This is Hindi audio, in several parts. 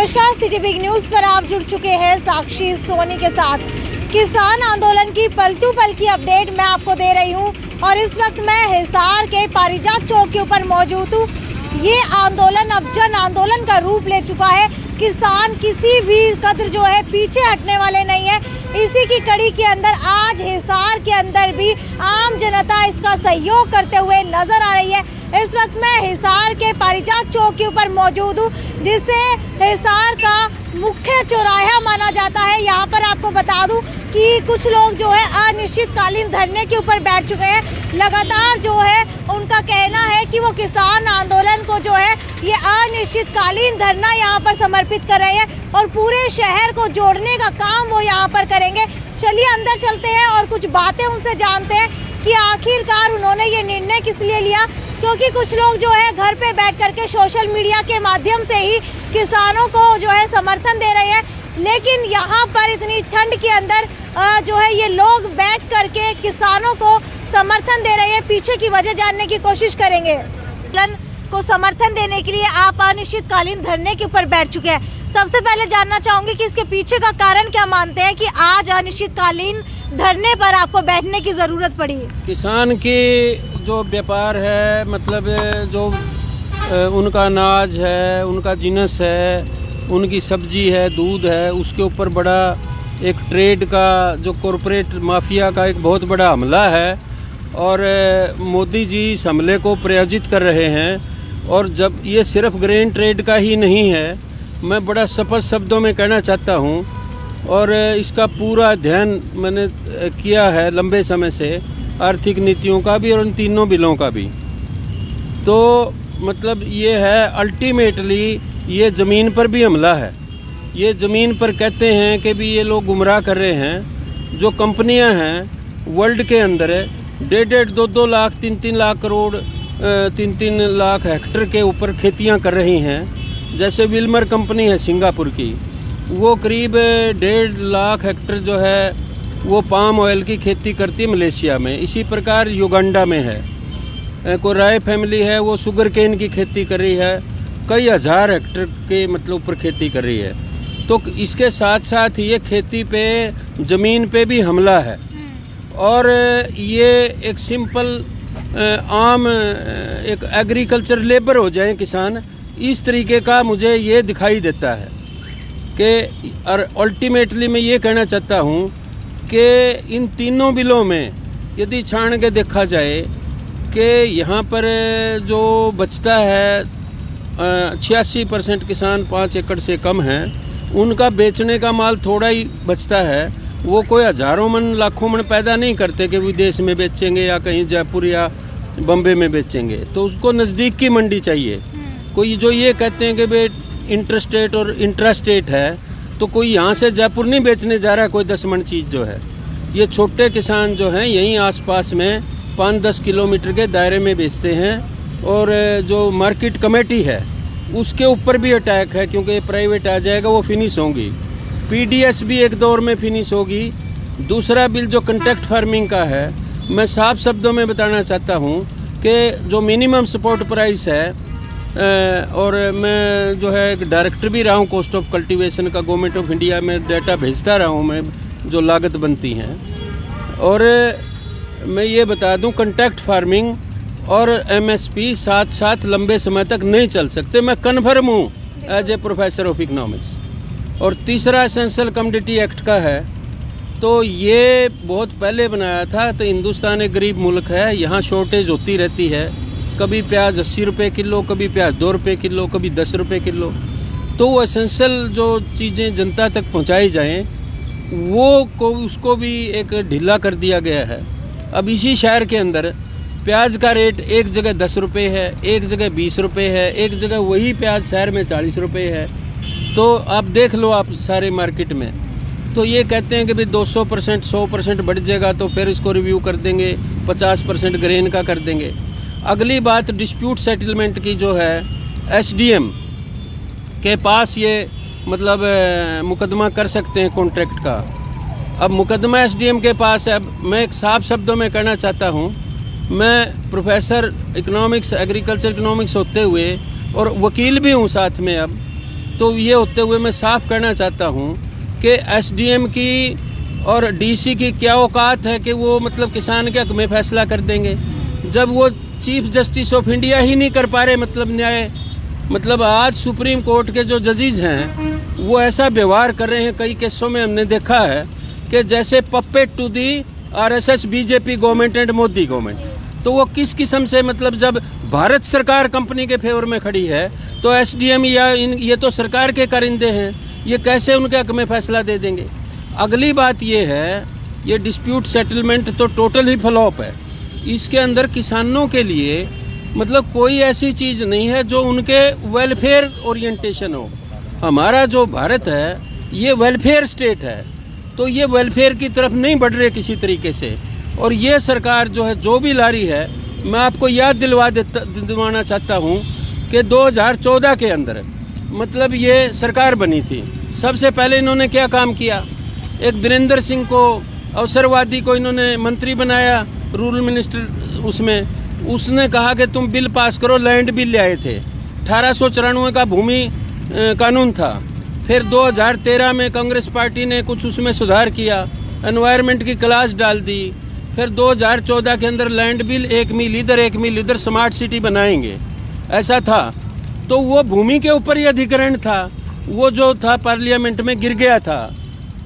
नमस्कार, सिटी बिग न्यूज़ पर आप जुड़ चुके हैं साक्षी सोनी के साथ। किसान आंदोलन की पलटू पल की अपडेट मैं आपको दे रही हूं और इस वक्त मैं हिसार के पारिजात चौक के ऊपर मौजूद हूं। ये आंदोलन अब जन आंदोलन का रूप ले चुका है। किसान किसी भी कदर जो है पीछे हटने वाले नहीं है। इसी की कड़ी के अंदर आज हिसार के अंदर भी आम जनता इसका सहयोग करते हुए नजर आ रही है। इस वक्त मैं हिसार के पारिजात चौक के ऊपर मौजूद हूँ, जिसे हिसार का मुख्य चौराहा माना जाता है। यहाँ पर आपको बता दूं कि कुछ लोग जो है अनिश्चितकालीन धरने के ऊपर बैठ चुके हैं। लगातार जो है उनका कहना है कि वो किसान आंदोलन को जो है ये अनिश्चितकालीन धरना यहाँ पर समर्पित कर रहे हैं और पूरे शहर को जोड़ने का काम वो यहाँ पर करेंगे। चलिए अंदर चलते हैं और कुछ बातें उनसे जानते हैं कि आखिरकार उन्होंने ये निर्णय किस लिए लिया, क्योंकि कुछ लोग जो है घर पे बैठ करके सोशल मीडिया के माध्यम से ही किसानों को जो है समर्थन दे रहे हैं, लेकिन यहाँ पर इतनी ठंड के अंदर जो है ये लोग बैठ करके किसानों को समर्थन दे रहे हैं। पीछे की वजह जानने की कोशिश करेंगे। को समर्थन देने के लिए आप अनिश्चितकालीन धरने के ऊपर बैठ चुके हैं। सबसे पहले जानना चाहूंगी कि इसके पीछे का कारण क्या मानते हैं कि आज अनिश्चितकालीन धरने पर आपको बैठने की ज़रूरत पड़ी? किसान की जो व्यापार है, मतलब जो उनका अनाज है, उनका जिनस है, उनकी सब्जी है, दूध है, उसके ऊपर बड़ा एक ट्रेड का जो कॉरपोरेट माफिया का एक बहुत बड़ा हमला है और मोदी जी इस हमले को प्रायोजित कर रहे हैं। और जब ये सिर्फ ग्रेन ट्रेड का ही नहीं है, मैं बड़ा स्पष्ट शब्दों में कहना चाहता हूँ और इसका पूरा अध्ययन मैंने किया है लंबे समय से, आर्थिक नीतियों का भी और उन तीनों बिलों का भी। तो मतलब ये है अल्टीमेटली ये ज़मीन पर भी हमला है। ये ज़मीन पर कहते हैं कि भी ये लोग गुमराह कर रहे हैं। जो कंपनियां हैं वर्ल्ड के अंदर 1.5-2 लाख 3-3 लाख करोड़ 3-3 लाख हेक्टेयर के ऊपर खेतियां कर रही हैं। जैसे विल्मर कंपनी है सिंगापुर की, वो करीब 1.5 लाख हेक्टेयर जो है वो पाम ऑयल की खेती करती है मलेशिया में। इसी प्रकार युगांडा में है। कोराई फैमिली है, वो शुगर केन की खेती कर रही है, कई हज़ार हेक्टेयर के मतलब ऊपर खेती कर रही है। तो इसके साथ साथ ये खेती पे ज़मीन पे भी हमला है और ये एक सिंपल आम एक एग्रीकल्चर लेबर हो जाए किसान, इस तरीके का मुझे ये दिखाई देता है कि और अल्टीमेटली मैं ये कहना चाहता हूँ कि इन तीनों बिलों में यदि छान के देखा जाए कि यहाँ पर जो बचता है 86% किसान 5 एकड़ से कम हैं, उनका बेचने का माल थोड़ा ही बचता है। वो कोई हज़ारों मन लाखों मन पैदा नहीं करते कि विदेश में बेचेंगे या कहीं जयपुर या बम्बे में बेचेंगे। तो उसको नज़दीक की मंडी चाहिए। कोई जो ये कहते हैं कि भाई इंटरस्टेट और इंट्रास्टेट है, तो कोई यहाँ से जयपुर नहीं बेचने जा रहा है कोई 10 मन चीज़ जो है। ये छोटे किसान जो हैं यहीं आसपास में 5-10 किलोमीटर के दायरे में बेचते हैं और जो मार्केट कमेटी है उसके ऊपर भी अटैक है, क्योंकि प्राइवेट आ जाएगा वो फिनिश होंगी। पीडीएस भी एक दौर में फिनिश होगी। दूसरा बिल जो कंट्रैक्ट फार्मिंग का है, मैं साफ शब्दों में बताना चाहता हूँ कि जो मिनिमम सपोर्ट प्राइस है, और मैं जो है एक डायरेक्टर भी रहा हूँ कॉस्ट ऑफ कल्टीवेशन का, गवर्नमेंट ऑफ इंडिया में डाटा भेजता रहा हूँ मैं जो लागत बनती हैं। और मैं ये बता दूँ कंट्रैक्ट फार्मिंग और एमएसपी साथ साथ लंबे समय तक नहीं चल सकते। मैं कन्फर्म हूँ as a professor of economics. और तीसरा एसेंशियल कमोडिटी एक्ट का है, तो ये बहुत पहले बनाया था। तो हिंदुस्तान एक गरीब मुल्क है, यहाँ शॉर्टेज होती रहती है। कभी प्याज 80 रुपये किलो, कभी प्याज 2 रुपये किलो, कभी 10 रुपये किलो। तो वो एसेंशियल जो चीज़ें जनता तक पहुँचाई जाएँ वो उसको भी एक ढीला कर दिया गया है। अब इसी शहर के अंदर प्याज का रेट एक जगह 10 रुपये है, एक जगह 20 रुपये है, एक जगह वही प्याज शहर में 40 रुपये है। तो आप देख लो आप सारे मार्केट में। तो ये कहते हैं कि भाई 200% 100% बढ़ जाएगा तो फिर इसको रिव्यू कर देंगे, 50% ग्रेन का कर देंगे। अगली बात डिस्प्यूट सेटलमेंट की जो है, एसडीएम के पास ये मतलब मुकदमा कर सकते हैं कॉन्ट्रैक्ट का। अब मुकदमा एसडीएम के पास है। अब मैं एक साफ शब्दों में कहना चाहता हूँ, मैं प्रोफेसर इकोनॉमिक्स एग्रीकल्चर इकोनॉमिक्स होते हुए और वकील भी हूँ साथ में अब, तो ये होते हुए मैं साफ कहना चाहता हूँ कि एसडीएम की और डीसी की क्या औकात है कि वो मतलब किसान के हक में फैसला कर देंगे, जब वो चीफ जस्टिस ऑफ इंडिया ही नहीं कर पा रहे मतलब न्याय। मतलब आज सुप्रीम कोर्ट के जो जजेस हैं वो ऐसा व्यवहार कर रहे हैं, कई केसों में हमने देखा है कि जैसे puppet to the RSS BJP government and Modi government. तो वो किस किस्म से मतलब जब भारत सरकार कंपनी के फेवर में खड़ी है तो एसडीएम या ये तो सरकार के कारिंदे हैं, ये कैसे उनके हक में फैसला दे देंगे। अगली बात ये है, ये डिस्प्यूट सेटलमेंट तो टोटल ही फ्लॉप है। इसके अंदर किसानों के लिए मतलब कोई ऐसी चीज़ नहीं है जो उनके वेलफेयर ओरिएंटेशन हो। हमारा जो भारत है ये वेलफेयर स्टेट है, तो ये वेलफेयर की तरफ नहीं बढ़ रहे किसी तरीके से। और ये सरकार जो है जो भी ला रही है, मैं आपको याद दिलवाना चाहता हूँ कि 2014 के अंदर मतलब ये सरकार बनी थी। सबसे पहले इन्होंने क्या काम किया, एक वीरेंद्र सिंह को अवसरवादी को इन्होंने मंत्री बनाया, रूरल मिनिस्टर। उसने कहा कि तुम बिल पास करो, लैंड बिल ले आए थे। 1894 का भूमि कानून था। फिर 2013 में कांग्रेस पार्टी ने कुछ उसमें सुधार किया, एनवायरनमेंट की क्लास डाल दी। फिर 2014 के अंदर लैंड बिल, 1 मील इधर 1 मील इधर स्मार्ट सिटी बनाएंगे, ऐसा था। तो वो भूमि के ऊपर ही अधिग्रहण था, वो जो था पार्लियामेंट में गिर गया था।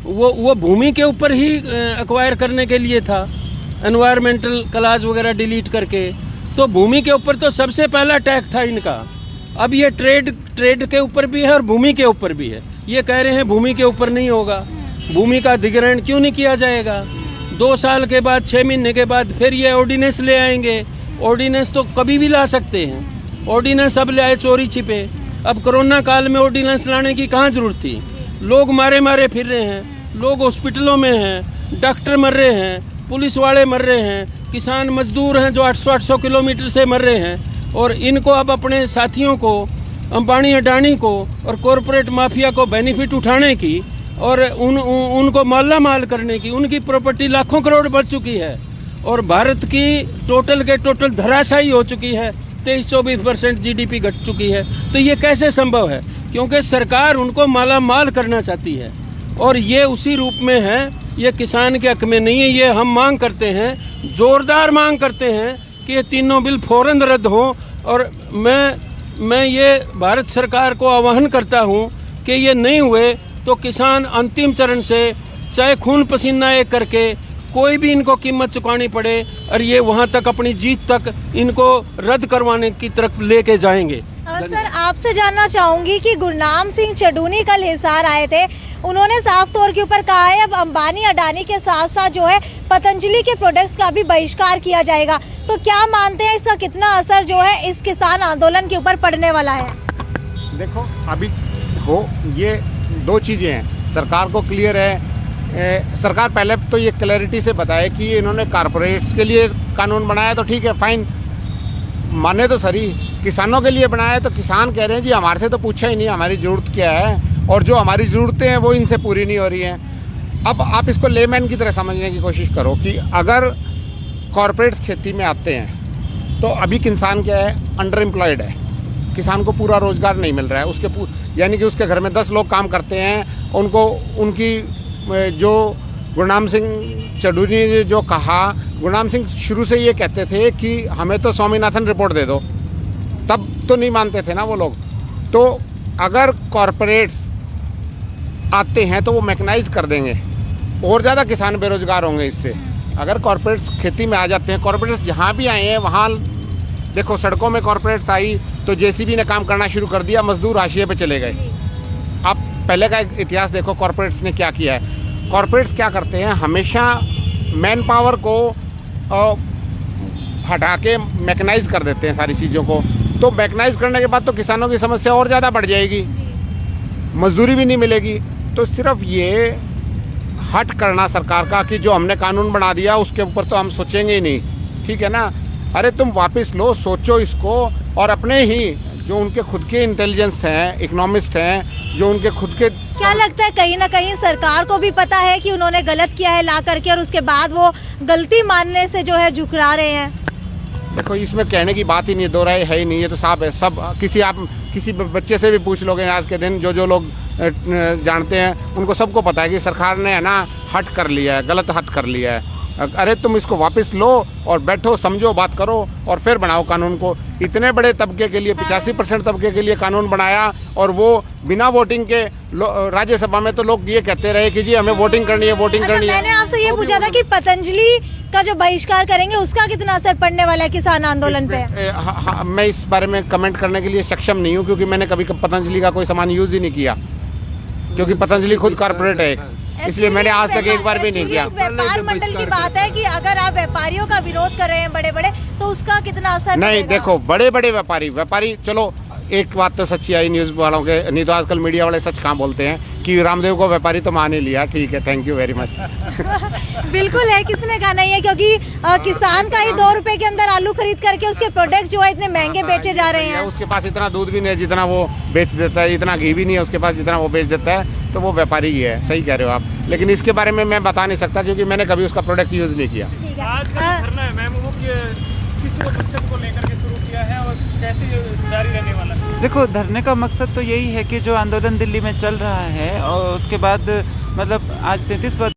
वो भूमि के ऊपर ही एक्वायर करने के लिए था, एनवायरमेंटल क्लास वगैरह डिलीट करके। तो भूमि के ऊपर तो सबसे पहला टैक्स था इनका। अब ये ट्रेड के ऊपर भी है और भूमि के ऊपर भी है। ये कह रहे हैं भूमि के ऊपर नहीं होगा, भूमि का अधिग्रहण क्यों नहीं किया जाएगा। 2 साल के बाद 6 महीने के बाद फिर ये ऑर्डिनेंस ले आएंगे। ऑर्डिनेंस तो कभी भी ला सकते हैं, ऑर्डिनेंस अब ले आए चोरी छिपे। अब कोरोना काल में ऑर्डिनेंस लाने की कहाँ जरूरत थी। लोग मारे फिर रहे हैं, लोग हॉस्पिटलों में हैं, डॉक्टर मर रहे हैं, पुलिस वाले मर रहे हैं, किसान मजदूर हैं जो 800 किलोमीटर से मर रहे हैं। और इनको अब अपने साथियों को, अंबानी अडानी को और कॉरपोरेट माफिया को बेनिफिट उठाने की और उनको माला माल करने की, उनकी प्रॉपर्टी लाखों करोड़ बढ़ चुकी है और भारत की टोटल के टोटल धराशायी हो चुकी है। 23-24% जीडीपी घट चुकी है। तो ये कैसे संभव है, क्योंकि सरकार उनको माला माल करना चाहती है और ये उसी रूप में है। ये किसान के हक में नहीं है। ये हम मांग करते हैं, जोरदार मांग करते हैं कि ये तीनों बिल फौरन रद्द हों। और मैं ये भारत सरकार को आह्वान करता हूँ कि ये नहीं हुए तो किसान अंतिम चरण से चाहे खून पसीना एक करके कोई भी इनको कीमत चुकानी पड़े और ये वहाँ तक अपनी जीत तक इनको रद्द करवाने की तरफ लेके जाएंगे। सर, आपसे जानना चाहूँगी कि गुरनाम सिंह चडूनी कल हिसार आए थे, उन्होंने साफ तौर के ऊपर कहा है अब अंबानी अडानी के साथ साथ जो है पतंजलि के प्रोडक्ट्स का भी बहिष्कार किया जाएगा। तो क्या मानते हैं इसका कितना असर जो है इस किसान आंदोलन के ऊपर पड़ने वाला है? देखो अभी ये 2 चीज़ें हैं। सरकार को क्लियर है, सरकार पहले तो ये क्लैरिटी से बताए कि इन्होंने कारपोरेट्स के लिए कानून बनाया तो ठीक है, फाइन, माने तो सही। किसानों के लिए बनाया है तो किसान कह रहे हैं जी हमारे से तो पूछा ही नहीं हमारी ज़रूरत क्या है, और जो हमारी ज़रूरतें हैं वो इनसे पूरी नहीं हो रही हैं। अब आप इसको लेमैन की तरह समझने की कोशिश करो कि अगर कॉरपोरेट्स खेती में आते हैं तो अभी किसान क्या है, अंडर एम्प्लॉयड है, किसान को पूरा रोज़गार नहीं मिल रहा है। उसके यानी कि उसके घर में 10 लोग काम करते हैं, उनकी जो गुरनाम सिंह चडूनी ने जो कहा, गुरनाम सिंह शुरू से ये कहते थे कि हमें तो स्वामीनाथन रिपोर्ट दे दो, तब तो नहीं मानते थे ना वो लोग। तो अगर कॉरपोरेट्स आते हैं तो वो मैकेनाइज कर देंगे, और ज़्यादा किसान बेरोजगार होंगे इससे। अगर कॉरपोरेट्स खेती में आ जाते हैं, कॉरपोरेट्स जहाँ भी आए हैं वहाँ देखो सड़कों में कॉरपोरेट्स आई तो जेसीबी ने काम करना शुरू कर दिया, मजदूर हाशिए पे चले गए। आप पहले का इतिहास देखो कॉरपोरेट्स ने क्या किया है। कॉरपोरेट्स क्या करते हैं, हमेशा मैन पावर को हटा के मैकेनाइज कर देते हैं सारी चीज़ों को। तो मैकेनाइज करने के बाद तो किसानों की समस्या और ज़्यादा बढ़ जाएगी, मजदूरी भी नहीं मिलेगी। तो सिर्फ ये हट करना सरकार का कि जो हमने कानून बना दिया उसके ऊपर तो हम सोचेंगे ही नहीं, ठीक है ना। अरे तुम वापस लो, सोचो इसको, और अपने ही जो उनके खुद के इंटेलिजेंस हैं, इकोनॉमिस्ट हैं, जो उनके खुद के, क्या लगता है कहीं ना कहीं सरकार को भी पता है कि उन्होंने गलत किया है ला करके, और उसके बाद वो गलती मानने से जो है झुकरा रहे हैं? देखो इसमें कहने की बात ही नहीं है, दो राय है ही नहीं, ये तो साफ है। सब किसी आप किसी बच्चे से भी पूछ लोगे आज के दिन, जो लोग जानते हैं उनको सबको पता है कि सरकार ने है ना हट कर लिया है, गलत हट कर लिया है। अरे तुम इसको वापस लो और बैठो, समझो, बात करो और फिर बनाओ कानून को। इतने बड़े तबके के लिए 85% तबके के लिए कानून बनाया और वो बिना वोटिंग के राज्यसभा में तो लोग ये कहते रहे कि जी हमें वोटिंग करनी है, वोटिंग करनी है। मैंने आपसे ये पूछा था कि पतंजलि का जो बहिष्कार करेंगे उसका कितना असर पड़ने वाला है किसान आंदोलन पे? मैं इस बारे में कमेंट करने के लिए सक्षम नहीं हूँ, क्योंकि मैंने कभी पतंजलि का कोई सामान यूज ही नहीं किया, क्योंकि पतंजलि खुद कॉर्पोरेट है, इसलिए मैंने आज तक एक बार भी नहीं किया। व्यापार मंडल की बात है कि अगर आप व्यापारियों का विरोध कर रहे हैं बड़े बड़े, तो उसका कितना असर नहीं, देखो बड़े बड़े व्यापारी चलो एक बात तो सच्ची आई न्यूज़ वालों के, नहीं तो आजकल मीडिया वाले सच कहाँ बोलते हैं कि रामदेव को व्यापारी तो मान ही लिया, ठीक है, थैंक यू वेरी मच। बिल्कुल है, किसने कहा नहीं है, क्योंकि किसान का ही 2 रुपए के अंदर आलू खरीद करके उसके प्रोडक्ट जो है इतने महंगे बेचे जा रहे हैं। उसके पास इतना दूध भी नहीं है जितना वो बेच देता है, इतना घी भी नहीं है उसके पास जितना वो बेच देता है, तो वो व्यापारी ही है। सही कह रहे हो आप, लेकिन इसके बारे में मैं बता नहीं सकता क्योंकि मैंने कभी उसका प्रोडक्ट यूज़ नहीं किया। आज का धरना है मैम, वो किस मकसद को लेकर के शुरू किया है और कैसे जारी रहने वाला है? देखो, धरने का मकसद तो यही है कि जो आंदोलन दिल्ली में चल रहा है और उसके बाद मतलब आज 33 वर्ष